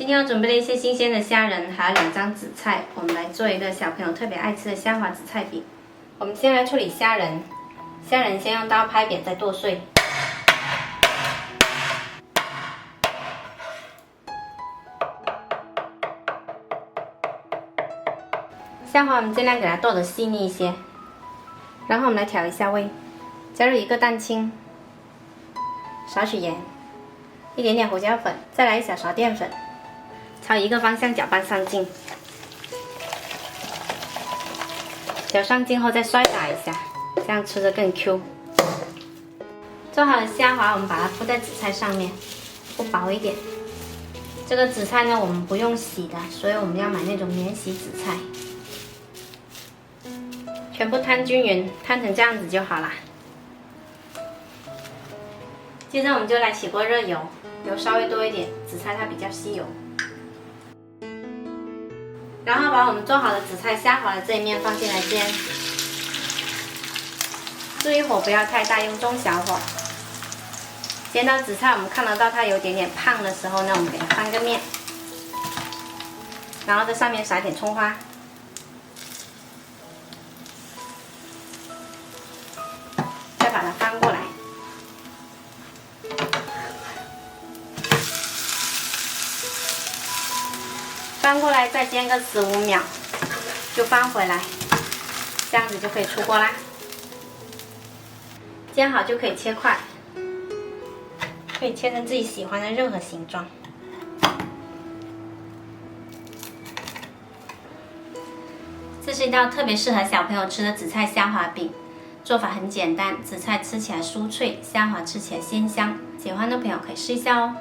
今天我准备了一些新鲜的虾仁，还有2张紫菜，我们来做一个小朋友特别爱吃的虾滑紫菜饼。我们先来处理虾仁，虾仁先用刀拍扁，再剁碎。虾滑我们尽量给它剁得细腻一些，然后我们来调一下味，加入1个蛋清，少许盐，一点点胡椒粉，再来1小勺淀粉，朝一个方向搅拌上劲。搅上劲后再摔打一下，这样吃着更 Q。做好的虾滑，我们把它铺在紫菜上面，铺薄一点。这个紫菜呢，我们不用洗的，所以我们要买那种免洗紫菜。全部摊均匀，摊成这样子就好啦。接着我们就来起锅热油，油稍微多一点，紫菜它比较吸油。然后把我们做好的紫菜虾滑的这一面放进来煎，注意火不要太大，用中小火。煎到紫菜我们看得到它有点胖的时候呢，我们给它翻个面，然后在上面撒点葱花。再把它翻过来，翻过来再煎个15秒，就翻回来，这样子就可以出锅啦。煎好就可以切块，可以切成自己喜欢的任何形状。这是一道特别适合小朋友吃的紫菜虾滑饼。做法很简单，紫菜吃起来酥脆，虾滑吃起来鲜香，喜欢的朋友可以试一下哦。